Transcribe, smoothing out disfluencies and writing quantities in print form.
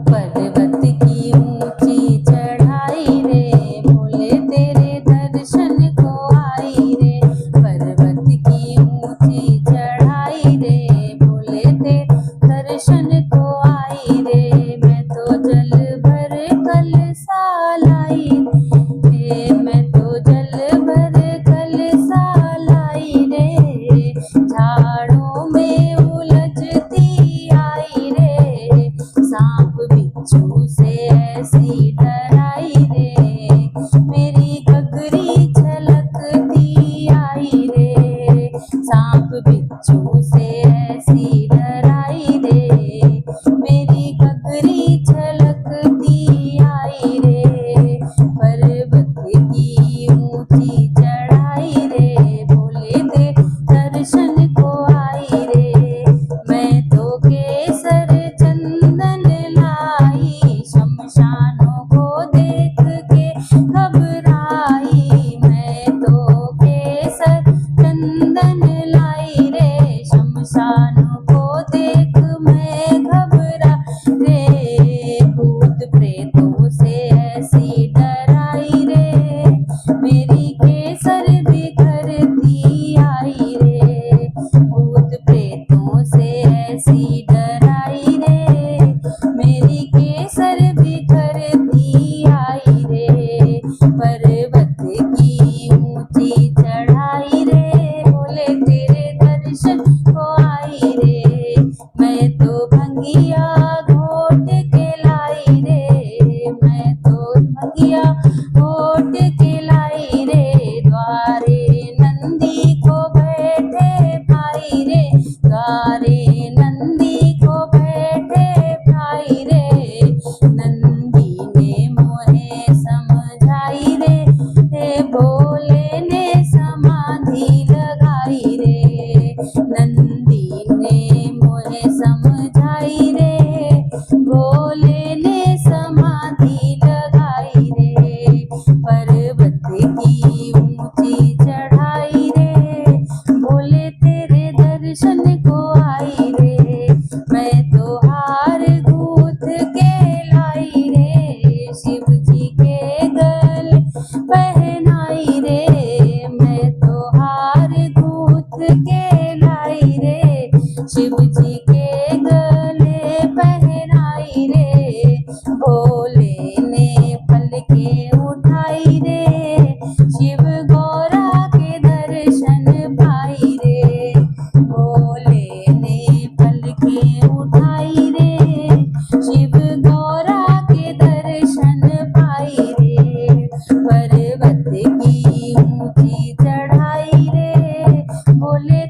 पर्वत की ऊंची चढ़ाई रे, भोले तेरे दर्शन को आई रे। पर्वत की ऊंची चढ़ाई रे, भोले तेरे दर्शन को आई रे। मैं तो जल भर कलसा लाई रे, मैं तो जल भर कलसा लाई रे। झाड़ों में उलझती आई रे, सांप बिच्छू से ऐसी डराई रे। मेरी घघरी छलकती आई रे, सांप बिच्छू से ऐसी डराई रे। मेरी घघरी छलकती आई रे। पर्वत की ऊंची चढ़ाई रे, भोले ते दर्शन को आई रे। मैं तो केसर चंदन लाई, शमशानों को देख के घबराई। मैं तो केसर चंदन लाई रे, शमशानों को देख मैं घबरा रे। भूत प्रेतों से ऐसी डराई रे, मेरी केसर बिखरती आई रे। भूत प्रेतों से ऐसी डराई रे, मेरी केसर बिखरती आई रे। पर्वत की ऊंची चढ़ाई रे, भोले तेरे दर्शन को आई रे। मैं तो भंगिया घोट के लाई रे, मैं तो भंगिया घोट के लाई रे। द्वारे नंदी को बैठे भाई रे, द्वारे नंदी को बैठे भाई रे। नंदी ने मोहे समझाई रे, भोले ने समाधि लगाई रे। नंदी ने मोहे समझाई रे, भोले ने समाधि लगाई रे। पर्वत की ऊंची चढ़ाई रे, भोले तेरे दर्शन को आई रे। मैं तो हार गूंथ के लाई रे, शिव जी के गले पहनाई रे। मैं तो हार गूंथ के लाई रे, शिव जी के गले पहनाई रे। भोले ने पलके उठाई रे, शिव गौरा के दर्शन पाई रे। भोले ने पलके उठाई रे, शिव गौरा के दर्शन पाई रे। पर्वत की ऊंची चढ़ाई रे, भोले